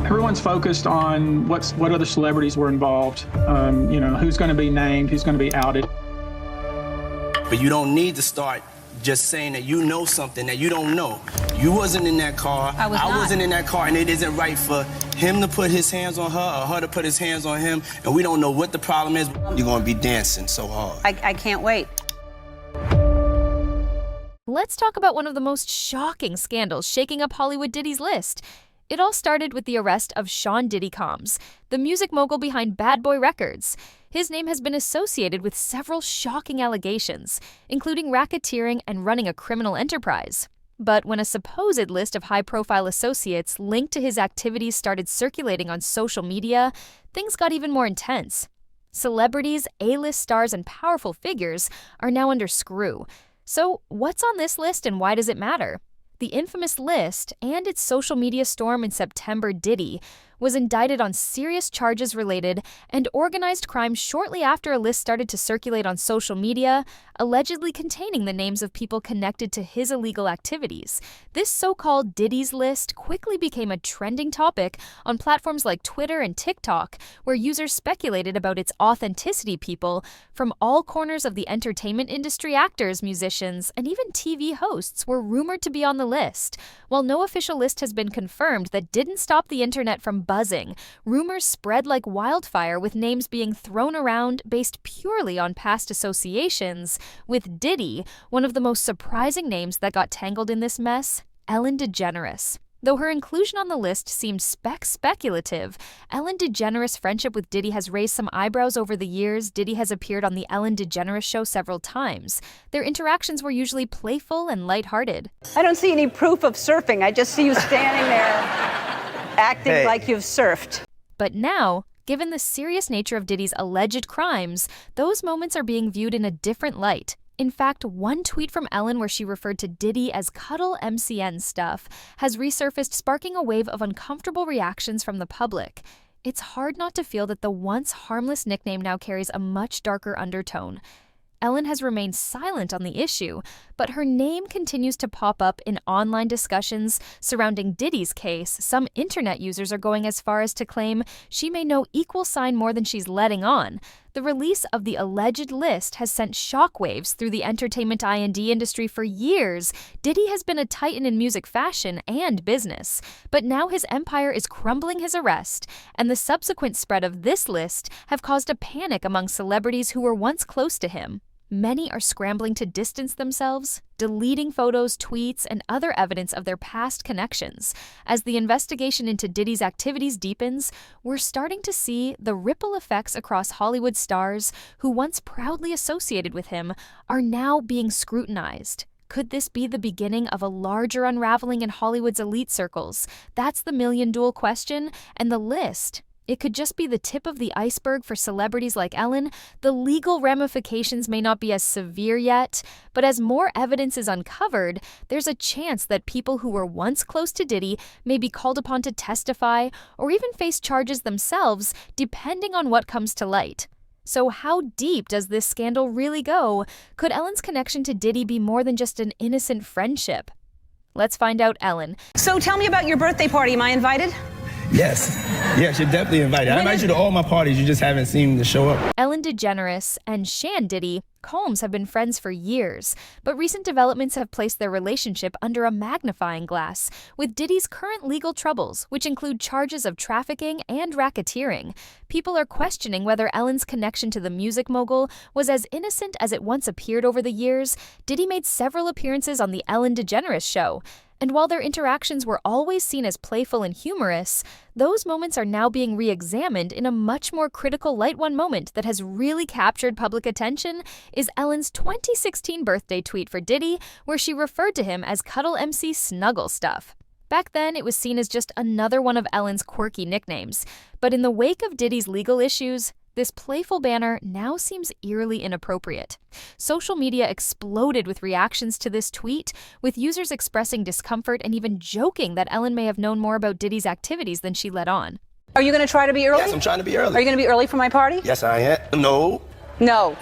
Everyone's focused on what other celebrities were involved, who's going to be named, who's going to be outed. But you don't need to start just saying that you know something that you don't know. You wasn't in that car. I wasn't in that car, and it isn't right for him to put his hands on her or her to put his hands on him, and we don't know what the problem is. You're going to be dancing so hard. I can't wait. Let's talk about one of the most shocking scandals shaking up Hollywood Diddy's list. It all started with the arrest of Sean Diddy Combs, the music mogul behind Bad Boy Records. His name has been associated with several shocking allegations, including racketeering and running a criminal enterprise. But when a supposed list of high-profile associates linked to his activities started circulating on social media, things got even more intense. Celebrities, A-list stars, and powerful figures are now under screw. So what's on this list and why does it matter? The infamous list and its social media storm in September, Diddy was indicted on serious charges related and organized crime shortly after a list started to circulate on social media, allegedly containing the names of people connected to his illegal activities. This so-called Diddy's List quickly became a trending topic on platforms like Twitter and TikTok, where users speculated about its authenticity. People from all corners of the entertainment industry, actors, musicians, and even TV hosts were rumored to be on the list. While no official list has been confirmed, that didn't stop the internet from buzzing. Rumors spread like wildfire, with names being thrown around based purely on past associations. With Diddy, one of the most surprising names that got tangled in this mess, Ellen DeGeneres. Though her inclusion on the list seemed speculative, Ellen DeGeneres' friendship with Diddy has raised some eyebrows over the years. Diddy has appeared on the Ellen DeGeneres show several times. Their interactions were usually playful and lighthearted. I don't see any proof of surfing. I just see you standing there acting like you've surfed. But now, given the serious nature of Diddy's alleged crimes, those moments are being viewed in a different light. In fact, one tweet from Ellen where she referred to Diddy as Cuddle MCN stuff has resurfaced, sparking a wave of uncomfortable reactions from the public. It's hard not to feel that the once harmless nickname now carries a much darker undertone. Ellen has remained silent on the issue, but her name continues to pop up in online discussions surrounding Diddy's case. Some internet users are going as far as to claim she may know equal sign more than she's letting on. The release of the alleged list has sent shockwaves through the entertainment I&D industry for years. Diddy has been a titan in music, fashion, and business. But now his empire is crumbling. His arrest and the subsequent spread of this list have caused a panic among celebrities who were once close to him. Many are scrambling to distance themselves, deleting photos, tweets, and other evidence of their past connections. As the investigation into Diddy's activities deepens, we're starting to see the ripple effects across Hollywood stars who once proudly associated with him are now being scrutinized. Could this be the beginning of a larger unraveling in Hollywood's elite circles? That's the million-dollar question, and the list. It could just be the tip of the iceberg for celebrities like Ellen. The legal ramifications may not be as severe yet, but as more evidence is uncovered, there's a chance that people who were once close to Diddy may be called upon to testify or even face charges themselves, depending on what comes to light. So how deep does this scandal really go? Could Ellen's connection to Diddy be more than just an innocent friendship? Let's find out, Ellen. So tell me about your birthday party. Am I invited? Yes, you're definitely invited. I invite you to all my parties, you just haven't seen to show up. Ellen DeGeneres and Shan Diddy Combs have been friends for years, but recent developments have placed their relationship under a magnifying glass, with Diddy's current legal troubles, which include charges of trafficking and racketeering. People are questioning whether Ellen's connection to the music mogul was as innocent as it once appeared. Over the years, Diddy made several appearances on the Ellen DeGeneres show. And while their interactions were always seen as playful and humorous, those moments are now being re-examined in a much more critical light. One moment that has really captured public attention is Ellen's 2016 birthday tweet for Diddy, where she referred to him as Cuddle MC Snuggle Stuff. Back then, it was seen as just another one of Ellen's quirky nicknames. But in the wake of Diddy's legal issues, this playful banner now seems eerily inappropriate. Social media exploded with reactions to this tweet, with users expressing discomfort and even joking that Ellen may have known more about Diddy's activities than she let on. Are you going to try to be early? Yes, I'm trying to be early. Are you going to be early for my party? Yes, I am. No. No.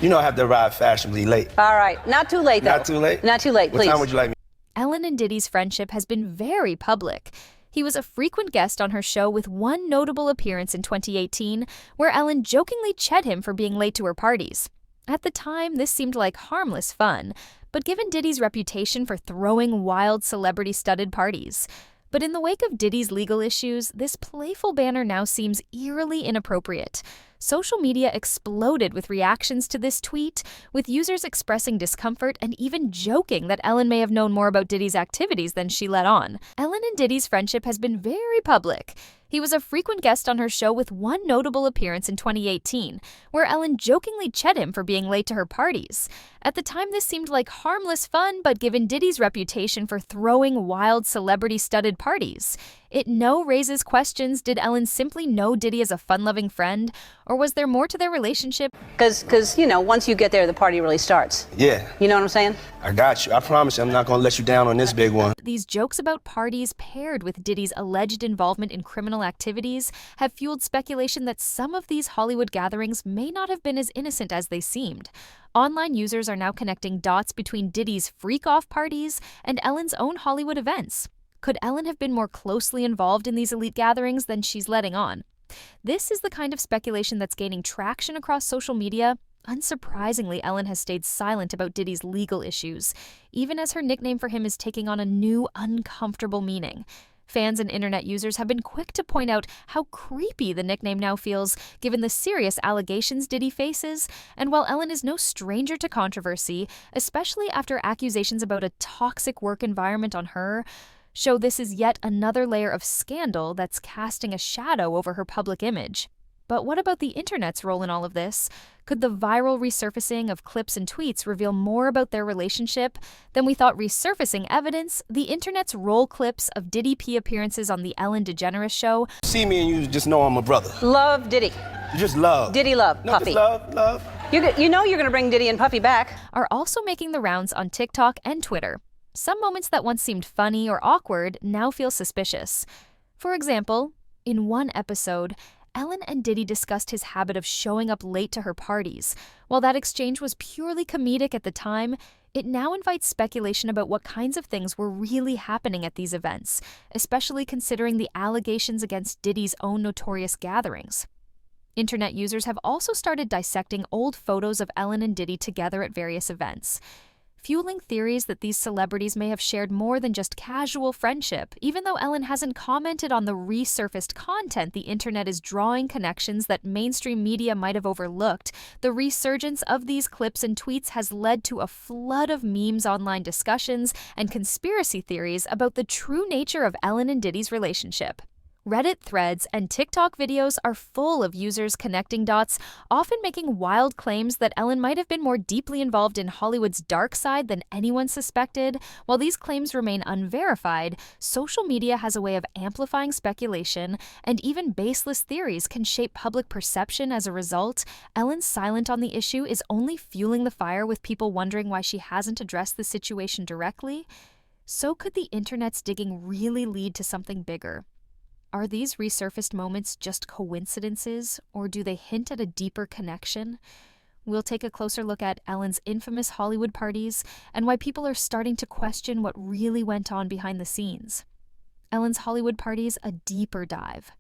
You know I have to arrive fashionably late. All right. Not too late, though. Not too late? Not too late, please. What time would you like me? Ellen and Diddy's friendship has been very public. He was a frequent guest on her show with one notable appearance in 2018 where Ellen jokingly chid him for being late to her parties. At the time, this seemed like harmless fun, but given Diddy's reputation for throwing wild celebrity-studded parties. But in the wake of Diddy's legal issues, this playful banter now seems eerily inappropriate. Social media exploded with reactions to this tweet, with users expressing discomfort and even joking that Ellen may have known more about Diddy's activities than she let on. Ellen and Diddy's friendship has been very public. He was a frequent guest on her show with one notable appearance in 2018, where Ellen jokingly chid him for being late to her parties. At the time, this seemed like harmless fun, but given Diddy's reputation for throwing wild celebrity-studded parties, it raises questions. Did Ellen simply know Diddy as a fun-loving friend, or was there more to their relationship? Because, once you get there, the party really starts. Yeah. You know what I'm saying? I got you. I promise you I'm not gonna let you down on this big one. These jokes about parties paired with Diddy's alleged involvement in criminal activities have fueled speculation that some of these Hollywood gatherings may not have been as innocent as they seemed. Online users are now connecting dots between Diddy's freak-off parties and Ellen's own Hollywood events. Could Ellen have been more closely involved in these elite gatherings than she's letting on? This is the kind of speculation that's gaining traction across social media. Unsurprisingly, Ellen has stayed silent about Diddy's legal issues, even as her nickname for him is taking on a new, uncomfortable meaning. Fans and internet users have been quick to point out how creepy the nickname now feels, given the serious allegations Diddy faces. And while Ellen is no stranger to controversy, especially after accusations about a toxic work environment on her, show this is yet another layer of scandal that's casting a shadow over her public image. But what about the internet's role in all of this? Could the viral resurfacing of clips and tweets reveal more about their relationship than we thought? Resurfacing evidence, the internet's roll clips of Diddy P appearances on the Ellen DeGeneres show. See me and you just know I'm a brother. Love Diddy. You just love. Diddy love, No, Puffy. just love. You know you're going to bring Diddy and Puffy back. Are also making the rounds on TikTok and Twitter. Some moments that once seemed funny or awkward now feel suspicious. For example, in one episode, Ellen and Diddy discussed his habit of showing up late to her parties. While that exchange was purely comedic at the time, it now invites speculation about what kinds of things were really happening at these events, especially considering the allegations against Diddy's own notorious gatherings. Internet users have also started dissecting old photos of Ellen and Diddy together at various events, fueling theories that these celebrities may have shared more than just casual friendship. Even though Ellen hasn't commented on the resurfaced content, the internet is drawing connections that mainstream media might have overlooked. The resurgence of these clips and tweets has led to a flood of memes, online discussions, and conspiracy theories about the true nature of Ellen and Diddy's relationship. Reddit threads and TikTok videos are full of users connecting dots, often making wild claims that Ellen might have been more deeply involved in Hollywood's dark side than anyone suspected. While these claims remain unverified, social media has a way of amplifying speculation, and even baseless theories can shape public perception as a result. Ellen's silence on the issue is only fueling the fire, with people wondering why she hasn't addressed the situation directly. So could the internet's digging really lead to something bigger? Are these resurfaced moments just coincidences, or do they hint at a deeper connection? We'll take a closer look at Ellen's infamous Hollywood parties and why people are starting to question what really went on behind the scenes. Ellen's Hollywood parties, a deeper dive.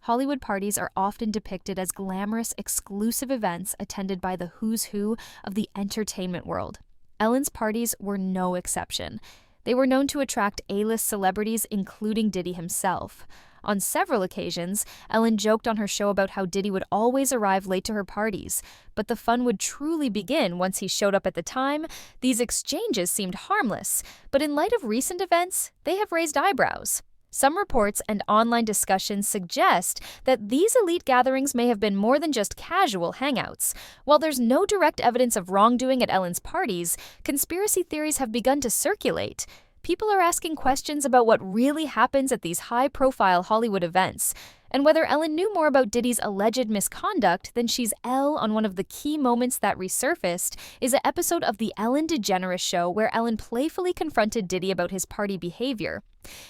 Hollywood parties are often depicted as glamorous, exclusive events attended by the who's who of the entertainment world. Ellen's parties were no exception. They were known to attract A-list celebrities, including Diddy himself. On several occasions, Ellen joked on her show about how Diddy would always arrive late to her parties, but the fun would truly begin once he showed up at the time. These exchanges seemed harmless, but in light of recent events, they have raised eyebrows. Some reports and online discussions suggest that these elite gatherings may have been more than just casual hangouts. While there's no direct evidence of wrongdoing at Ellen's parties, conspiracy theories have begun to circulate. People are asking questions about what really happens at these high-profile Hollywood events, and whether Ellen knew more about Diddy's alleged misconduct than she's Elle. On one of the key moments that resurfaced is an episode of the Ellen DeGeneres show where Ellen playfully confronted Diddy about his party behavior.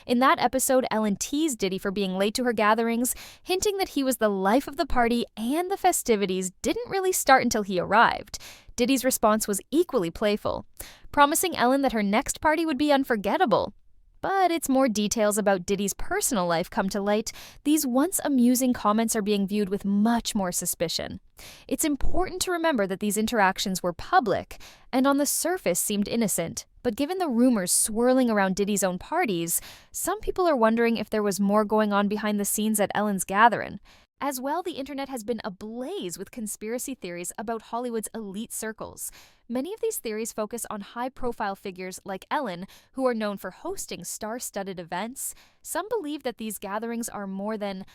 In that episode, Ellen teased Diddy for being late to her gatherings, hinting that he was the life of the party and the festivities didn't really start until he arrived. Diddy's response was equally playful, promising Ellen that her next party would be unforgettable. But it's more details about Diddy's personal life come to light. These once amusing comments are being viewed with much more suspicion. It's important to remember that these interactions were public and on the surface seemed innocent. But given the rumors swirling around Diddy's own parties, some people are wondering if there was more going on behind the scenes at Ellen's gathering. As well, the internet has been ablaze with conspiracy theories about Hollywood's elite circles. Many of these theories focus on high-profile figures like Ellen, who are known for hosting star-studded events. Some believe that these gatherings are more than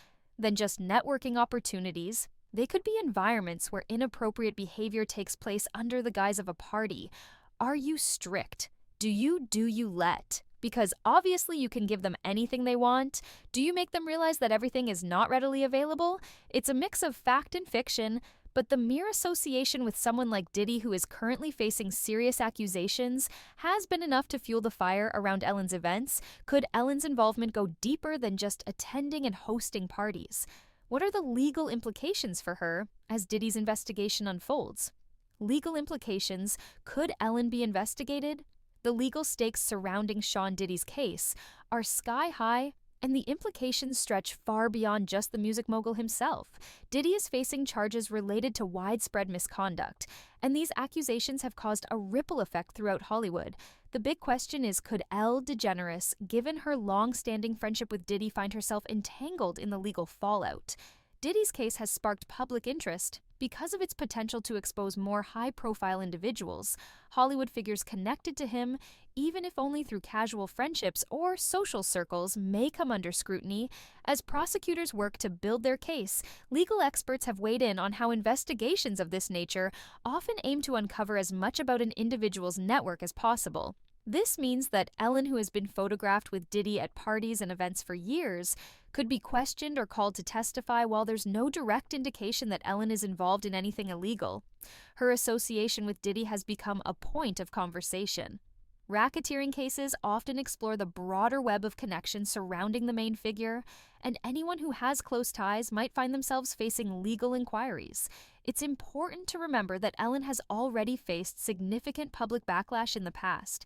just networking opportunities. They could be environments where inappropriate behavior takes place under the guise of a party. Are you strict? Do you let? Because obviously you can give them anything they want. Do you make them realize that everything is not readily available? It's a mix of fact and fiction, but the mere association with someone like Diddy, who is currently facing serious accusations, has been enough to fuel the fire around Ellen's events. Could Ellen's involvement go deeper than just attending and hosting parties? What are the legal implications for her as Diddy's investigation unfolds? Legal implications: could Ellen be investigated? The legal stakes surrounding Sean Diddy's case are sky high, and the implications stretch far beyond just the music mogul himself. Diddy is facing charges related to widespread misconduct, and these accusations have caused a ripple effect throughout Hollywood. The big question is, could DeGeneres, given her long-standing friendship with Diddy, find herself entangled in the legal fallout? Diddy's case has sparked public interest because of its potential to expose more high-profile individuals, Hollywood figures connected to him, even if only through casual friendships or social circles, may come under scrutiny. As prosecutors work to build their case, legal experts have weighed in on how investigations of this nature often aim to uncover as much about an individual's network as possible. This means that Ellen, who has been photographed with Diddy at parties and events for years, could be questioned or called to testify while there's no direct indication that Ellen is involved in anything illegal. Her association with Diddy has become a point of conversation. Racketeering cases often explore the broader web of connections surrounding the main figure, and anyone who has close ties might find themselves facing legal inquiries. It's important to remember that Ellen has already faced significant public backlash in the past.